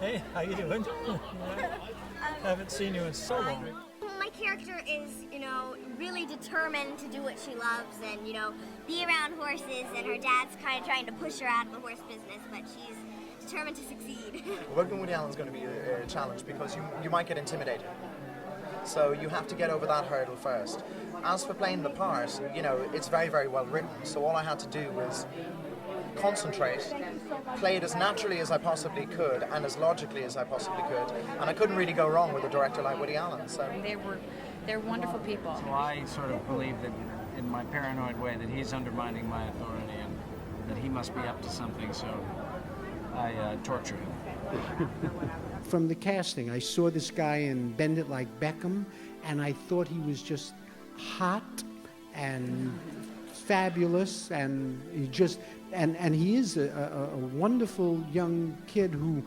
Hey, how you doing? Haven't seen you in so long. My character is, really determined to do what she loves and, be around horses, and her dad's kind of trying to push her out of the horse business, but she's determined to succeed. Working with Woody Allen is going to be a challenge because you might get intimidated. So you have to get over that hurdle first. As for playing the part, it's very, very well written. So all I had to do was concentrate, play it as naturally as I possibly could and as logically as I possibly could. And I couldn't really go wrong with a director like Woody Allen. So they're wonderful people. So I sort of believe that, in my paranoid way, that he's undermining my authority and that he must be up to something, so I torture him. From the casting, I saw this guy in Bend It Like Beckham, and I thought he was just hot and fabulous, and he just, and he is a wonderful young kid who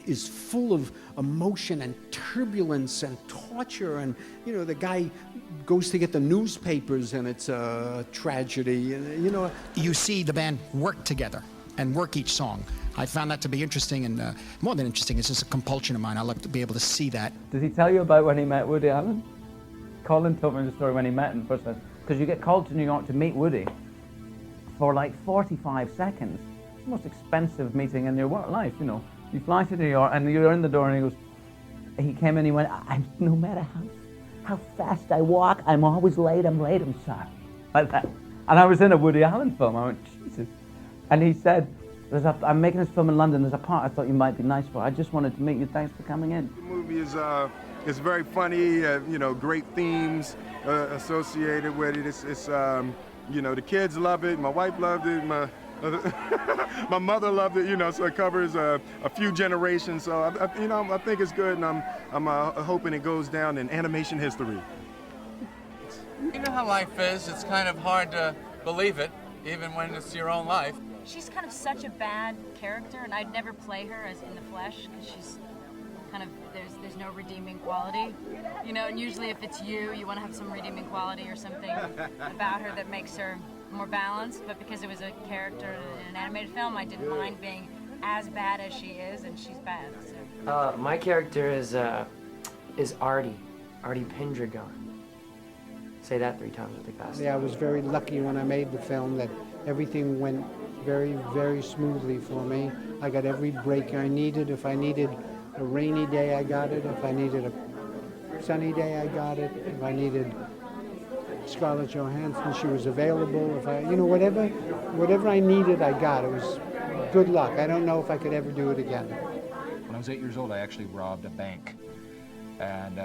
is full of emotion and turbulence and torture, and the guy goes to get the newspapers and it's a tragedy, and You see the band work together and work each song. I found that to be interesting, and more than interesting, it's just a compulsion of mine. I love to be able to see that. Does he tell you about when he met Woody Allen? Colin told me the story when he met him first time. Because you get called to New York to meet Woody for like 45 seconds. It's the most expensive meeting in your life, You fly to New York and you're in the door and he came in and he went, no matter how fast I walk, I'm always late, I'm sorry. Like that. And I was in a Woody Allen film, I went, Jesus. And he said, I'm making this film in London, there's a part I thought you might be nice for. I just wanted to meet you, thanks for coming in. The movie is very funny, great themes associated with it. It's the kids love it, my wife loved it, my mother loved it, so it covers a few generations. So I think it's good, and I'm hoping it goes down in animation history. You know how life is. It's kind of hard to believe it, even when it's your own life. She's kind of such a bad character, and I'd never play her as in the flesh because she's kind of there's no redeeming quality, And usually, if it's you want to have some redeeming quality or something about her that makes her more balanced. But because it was a character in an animated film, I didn't mind being as bad as she is, and she's bad. So. My character is Artie Pendragon. Say that 3 times really fast. Yeah, I was very lucky when I made the film that everything went very, very smoothly for me. I got every break I needed. If I needed a rainy day, I got it. If I needed a sunny day, I got it. If I needed Scarlett Johansson, she was available. If I, whatever I needed, I got. It was good luck. I don't know if I could ever do it again. When I was 8 years old, I actually robbed a bank and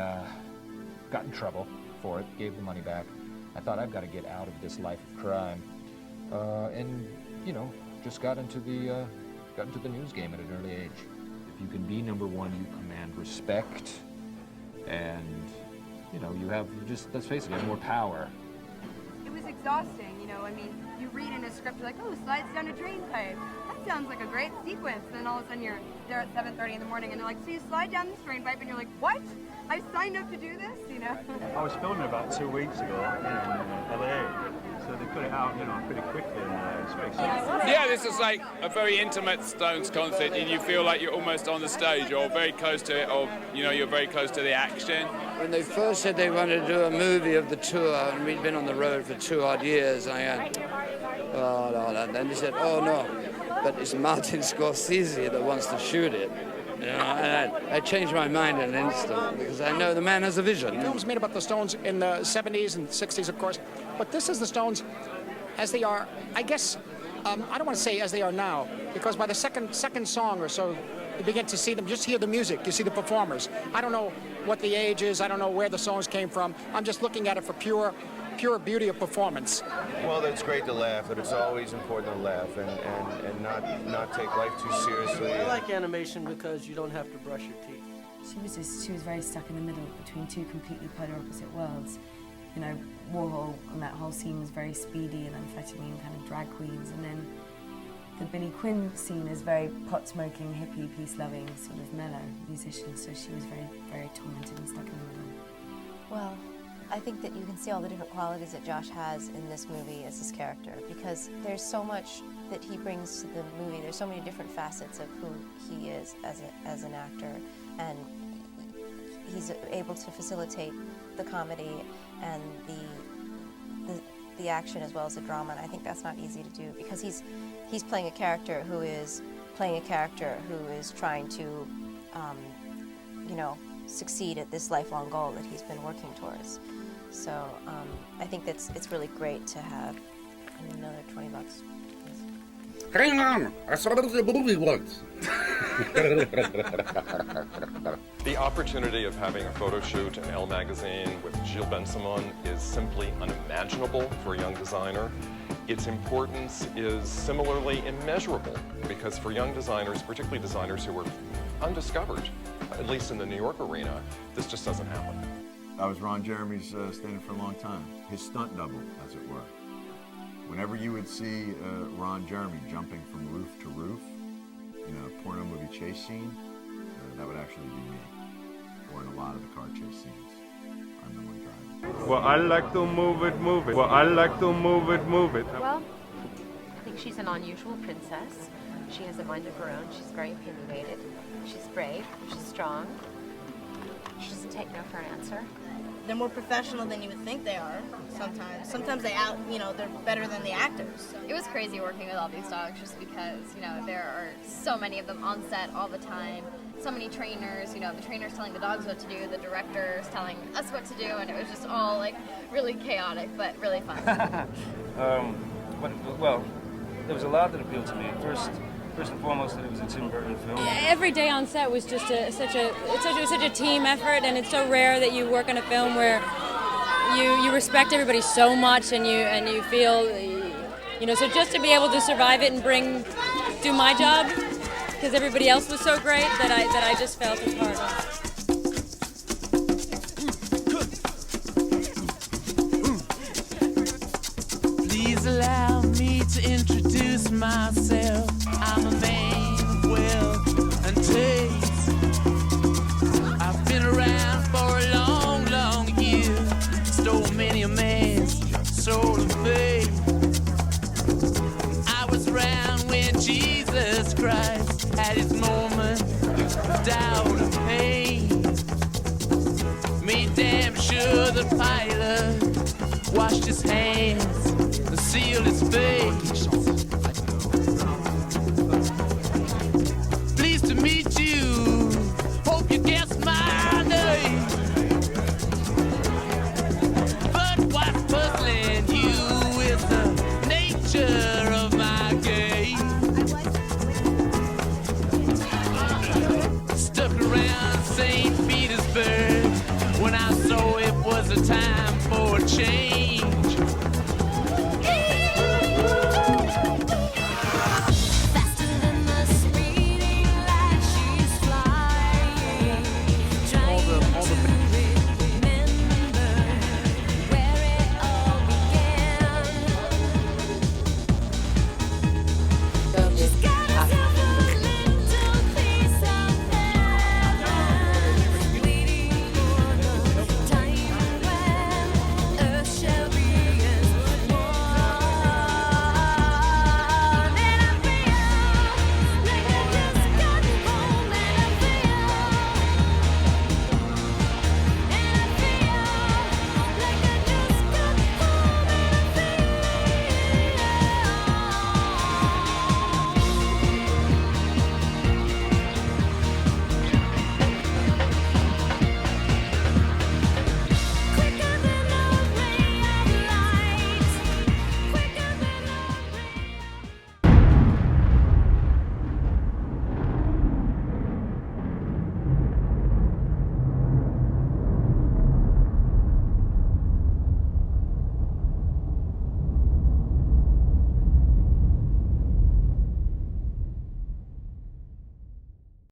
got in trouble for it, gave the money back. I thought, I've got to get out of this life of crime. And just got into the news game at an early age. If you can be number one, you command respect, and let's face it, you have more power. It was exhausting, you read in a script, you're like, oh, slides down a drain pipe. That sounds like a great sequence. And then all of a sudden you're there at 7:30 in the morning and they're like, so you slide down this drain pipe, and you're like, what? I signed up to do this, I was filming about 2 weeks ago in LA. So they put it out, pretty quickly in space. Yeah, this is like a very intimate Stones concert, and you feel like you're almost on the stage, or very close to it, or you're very close to the action. When they first said they wanted to do a movie of the tour, and we'd been on the road for 2 odd years, I went, oh no, and then they said, oh no, but it's Martin Scorsese that wants to shoot it. And I changed my mind in an instant because I know the man has a vision. Films made about the Stones in the 70s and 60s, of course, but this is the Stones as they are, I guess, I don't want to say as they are now, because by the second song or so, you begin to see them, just hear the music, you see the performers. I don't know what the age is, I don't know where the songs came from, I'm just looking at it for pure beauty of performance. Well, it's great to laugh, but it's always important to laugh and not take life too seriously. I like animation because you don't have to brush your teeth. She was very stuck in the middle between 2 completely polar opposite worlds. Warhol and that whole scene was very speedy and amphetamine kind of drag queens, and then the Billy Quinn scene is very pot-smoking, hippie, peace-loving, sort of mellow musician, so she was very, very tormented and stuck in the middle. Well, I think that you can see all the different qualities that Josh has in this movie as his character, because there's so much that he brings to the movie. There's so many different facets of who he is as an actor, and he's able to facilitate the comedy and the action as well as the drama, and I think that's not easy to do, because he's playing a character who is trying to you know, succeed at this lifelong goal that he's been working towards. So I think it's really great to have another $20. Hang on, I saw the movie once. The opportunity of having a photo shoot in Elle magazine with Gilles Ben-Simon is simply unimaginable for a young designer. Its importance is similarly immeasurable, because for young designers, particularly designers who are undiscovered, at least in the New York arena, this just doesn't happen. I was Ron Jeremy's stand-in for a long time, his stunt double, as it were. Whenever you would see Ron Jeremy jumping from roof to roof in a porno movie chase scene, that would actually be me. Or in a lot of the car chase scenes, I'm the one driving. Well, I like to move it, move it. Well, I like to move it, move it. Well, I think she's an unusual princess. She has a mind of her own. She's very opinionated. She's brave. She's strong. She doesn't take no for an answer. They're more professional than you would think they are sometimes. Sometimes they're better than the actors. It was crazy working with all these dogs just because, you know, there are so many of them on set all the time. So many trainers, you know, the trainers telling the dogs what to do, the directors telling us what to do, and it was just all like really chaotic, but really fun. Well, there was a lot that appealed to me. First and foremost, that it was a Tim Burton film. Every day on set was just such a team effort, and it's so rare that you work on a film where you respect everybody so much, and you feel, you know, so just to be able to survive it and do my job, because everybody else was so great that I just felt a part of. Please allow me to introduce myself. I'm a man of wealth and taste. I've been around for a long, long year. Stole many a man's soul of faith. I was around when Jesus Christ had his moment of doubt and pain. Made damn sure the pilot washed his hands and sealed his face. Pleased to meet you, hope you guessed my name. But what's puzzling you is the nature of my game. Stuck around St. Petersburg when I saw it was a time for a change.